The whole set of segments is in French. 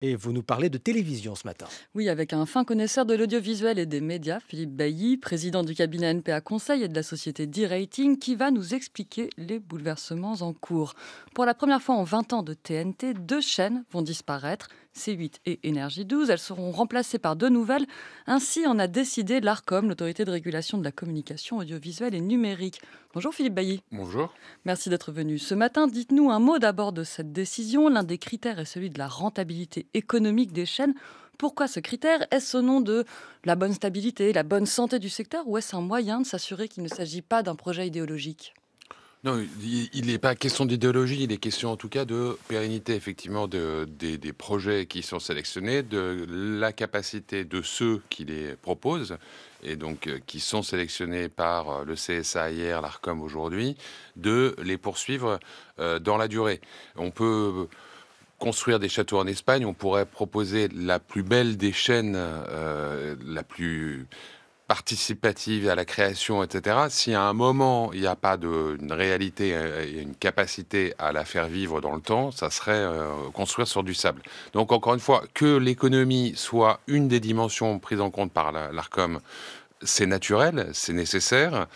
Et vous nous parlez de télévision ce matin. Oui, avec un fin connaisseur de l'audiovisuel et des médias, Philippe Bailly, président du cabinet NPA Conseil et de la société D-Rating, qui va nous expliquer les bouleversements en cours. Pour la première fois en 20 ans de TNT, deux chaînes vont disparaître, C8 et Énergie 12. Elles seront remplacées par deux nouvelles. Ainsi en a décidé l'ARCOM, l'autorité de régulation de la communication audiovisuelle et numérique. Bonjour Philippe Bailly. Bonjour. Merci d'être venu ce matin. Dites-nous un mot d'abord de cette décision. L'un des critères est celui de la rentabilité économique des chaînes. Pourquoi ce critère? Est-ce au nom de la bonne stabilité, la bonne santé du secteur ou est-ce un moyen de s'assurer qu'il ne s'agit pas d'un projet idéologique? Non, il n'est pas question d'idéologie, il est question en tout cas de pérennité, effectivement, des projets qui sont sélectionnés, de la capacité de ceux qui les proposent, et donc qui sont sélectionnés par le CSA hier, l'ARCOM aujourd'hui, de les poursuivre dans la durée. On peut construire des châteaux en Espagne, on pourrait proposer la plus belle des chaînes, la plus participative à la création, etc. Si à un moment, il n'y a pas une réalité et une capacité à la faire vivre dans le temps, ça serait construire sur du sable. Donc encore une fois, que l'économie soit une des dimensions prises en compte par l'ARCOM, c'est naturel, c'est nécessaire,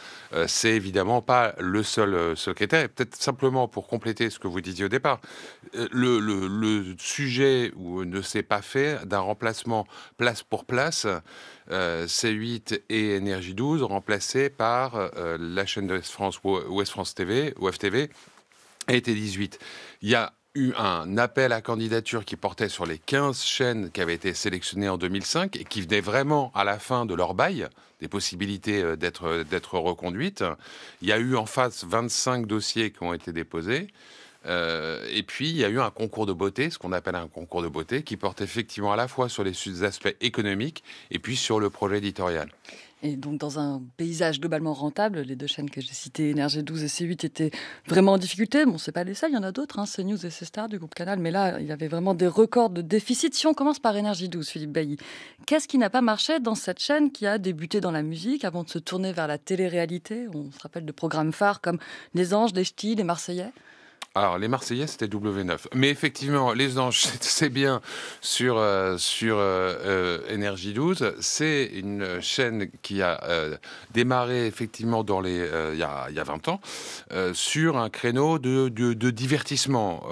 c'est évidemment pas le seul critère. Et peut-être simplement pour compléter ce que vous disiez au départ, le sujet ne s'est pas fait d'un remplacement place pour place, C8 et Énergie 12 remplacés par la chaîne de Ouest France ou Ouest France TV, ou FTV, et T18. Il y a eu un appel à candidature qui portait sur les 15 chaînes qui avaient été sélectionnées en 2005 et qui venaient vraiment à la fin de leur bail, des possibilités d'être reconduites. Il y a eu en face 25 dossiers qui ont été déposés. Et puis, il y a eu un concours de beauté, ce qu'on appelle un concours de beauté, qui porte effectivement à la fois sur les aspects économiques et puis sur le projet éditorial. Et donc, dans un paysage globalement rentable, les deux chaînes que j'ai citées, Énergie 12 et C8, étaient vraiment en difficulté. Bon, c'est pas les seuls, il y en a d'autres, hein, CNews et C-Star du groupe Canal, mais là, il y avait vraiment des records de déficit. Si on commence par Énergie 12, Philippe Bailly, qu'est-ce qui n'a pas marché dans cette chaîne qui a débuté dans la musique avant de se tourner vers la télé-réalité? On se rappelle de programmes phares comme Les Anges, Les Ch'tis, Les Marseillais. Alors, les Marseillais, c'était W9. Mais effectivement, les Anges, c'est bien sur Énergie 12. C'est une chaîne qui a démarré effectivement il y a 20 ans sur un créneau de divertissement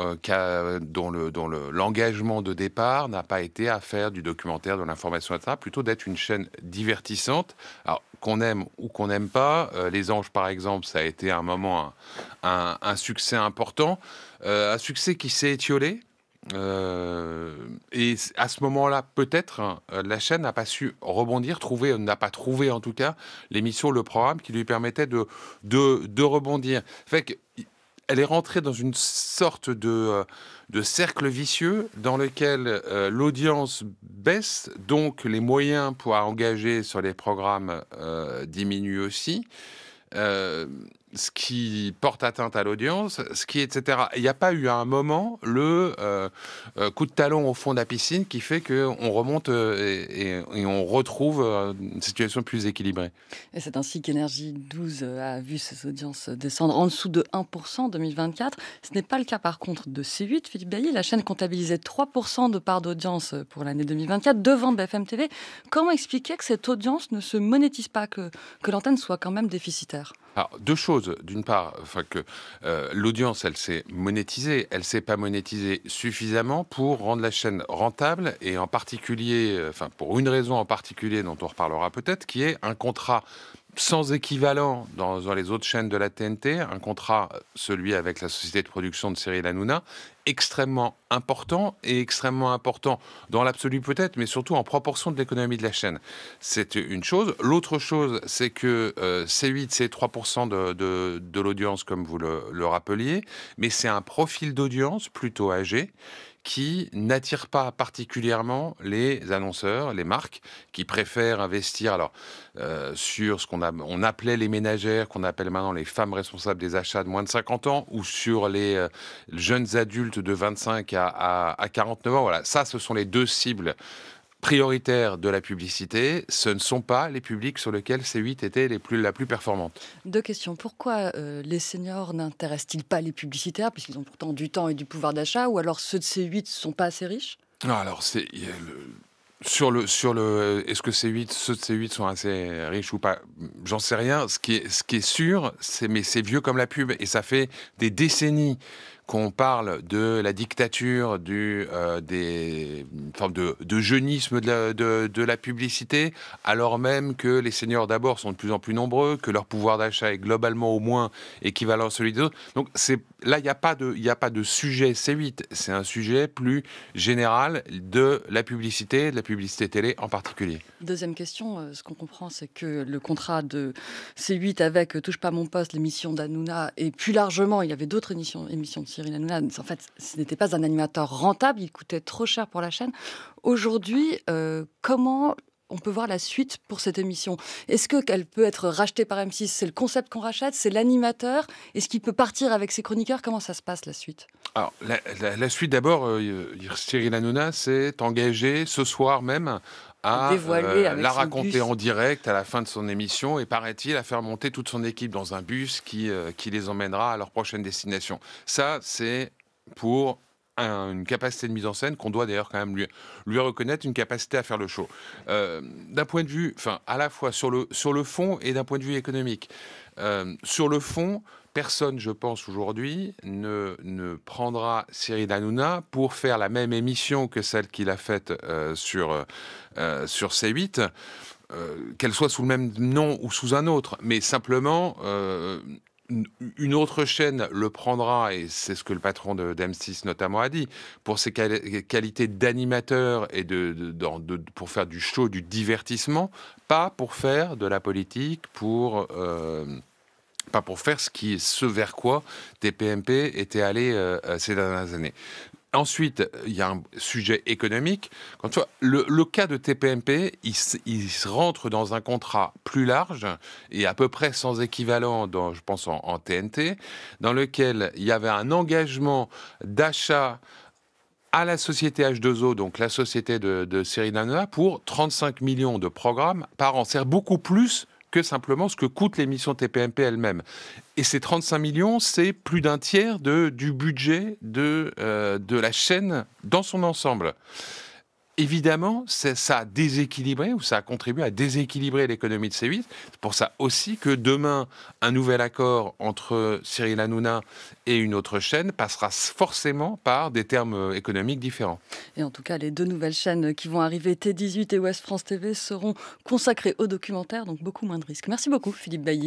dont l'engagement de départ n'a pas été à faire du documentaire, de l'information, etc. Plutôt d'être une chaîne divertissante. Alors, qu'on aime ou qu'on n'aime pas, Les Anges, par exemple, ça a été à un moment un succès important, un succès qui s'est étiolé. Et à ce moment-là, peut-être, hein, la chaîne n'a pas su rebondir, n'a pas trouvé en tout cas l'émission, le programme qui lui permettait de rebondir. Fait que, elle est rentrée dans une sorte de cercle vicieux dans lequel l'audience baisse, donc les moyens pour engager sur les programmes diminuent aussi. Euh, Ce qui porte atteinte à l'audience, etc. Il n'y a pas eu à un moment coup de talon au fond de la piscine qui fait qu'on remonte et on retrouve une situation plus équilibrée. Et c'est ainsi qu'Énergie 12 a vu ses audiences descendre en dessous de 1% en 2024. Ce n'est pas le cas par contre de C8, Philippe Bailly. La chaîne comptabilisait 3% de part d'audience pour l'année 2024 devant BFM TV. Comment expliquer que cette audience ne se monétise pas, que l'antenne soit quand même déficitaire? Alors, deux choses. D'une part, enfin que l'audience, elle s'est monétisée, elle s'est pas monétisée suffisamment pour rendre la chaîne rentable et en particulier, enfin pour une raison en particulier dont on reparlera peut-être, qui est un contrat sans équivalent dans les autres chaînes de la TNT, un contrat, celui avec la société de production de Cyril Hanouna, extrêmement important dans l'absolu peut-être, mais surtout en proportion de l'économie de la chaîne. C'est une chose. L'autre chose, c'est que C8, c'est 3% de l'audience, comme vous le rappeliez, mais c'est un profil d'audience plutôt âgé qui n'attire pas particulièrement les annonceurs, les marques, qui préfèrent investir sur ce on appelait les ménagères, qu'on appelle maintenant les femmes responsables des achats de moins de 50 ans, ou sur les jeunes adultes de 25 à 49 ans. Voilà, ça, ce sont les deux cibles prioritaires de la publicité. Ce ne sont pas les publics sur lesquels C8 était la plus performante. Deux questions. Pourquoi les seniors n'intéressent-ils pas les publicitaires, puisqu'ils ont pourtant du temps et du pouvoir d'achat, ou alors ceux de C8 ne sont pas assez riches? Non, alors, est-ce que ceux de C8 sont assez riches ou pas? J'en sais rien. Ce qui est sûr, mais c'est vieux comme la pub et ça fait des décennies qu'on parle de la dictature, une forme de jeunisme de la publicité, alors même que les seniors d'abord sont de plus en plus nombreux, que leur pouvoir d'achat est globalement au moins équivalent à celui des autres. Donc là, il y a pas de sujet C8, c'est un sujet plus général de la publicité télé en particulier. Deuxième question, ce qu'on comprend, c'est que le contrat de C8 avec Touche pas à mon poste, l'émission d'Hanouna, et plus largement, il y avait d'autres émissions de Cyril Hanouna. En fait, ce n'était pas un animateur rentable, il coûtait trop cher pour la chaîne. Aujourd'hui, comment on peut voir la suite pour cette émission? Est-ce qu'elle peut être rachetée par M6? C'est le concept qu'on rachète? C'est l'animateur? Est-ce qu'il peut partir avec ses chroniqueurs? Comment ça se passe, la suite? Alors, la suite, d'abord, Cyril Hanouna s'est engagé ce soir même À à dévoiler avec la son raconter bus. en direct à la fin de son émission et, paraît-il, à faire monter toute son équipe dans un bus qui les emmènera à leur prochaine destination. Ça, c'est pour une capacité de mise en scène qu'on doit d'ailleurs quand même lui reconnaître, une capacité à faire le show. D'un point de vue, enfin, à la fois sur le fond et d'un point de vue économique. Sur le fond, personne, je pense, aujourd'hui, ne prendra Cyril Hanouna pour faire la même émission que celle qu'il a faite sur C8, qu'elle soit sous le même nom ou sous un autre. Mais simplement, une autre chaîne le prendra, et c'est ce que le patron d'M6 notamment a dit, pour ses qualités d'animateur et pour faire du show, du divertissement, pas pour faire de la politique, pas pour faire ce vers quoi TPMP était allé ces dernières années. Ensuite, il y a un sujet économique. Quand tu vois, le cas de TPMP, il se rentre dans un contrat plus large et à peu près sans équivalent, je pense, en TNT, dans lequel il y avait un engagement d'achat à la société H2O, donc la société de Cyril Hanouna, pour 35 millions de programmes par an. C'est beaucoup plus que simplement ce que coûte l'émission TPMP elle-même. Et ces 35 millions, c'est plus d'un tiers du budget de la chaîne dans son ensemble. Évidemment, ça a déséquilibré, ou ça a contribué à déséquilibrer l'économie de C8. C'est pour ça aussi que demain, un nouvel accord entre Cyril Hanouna et une autre chaîne passera forcément par des termes économiques différents. Et en tout cas, les deux nouvelles chaînes qui vont arriver, T18 et Ouest France TV, seront consacrées au documentaire, donc beaucoup moins de risques. Merci beaucoup, Philippe Bailly.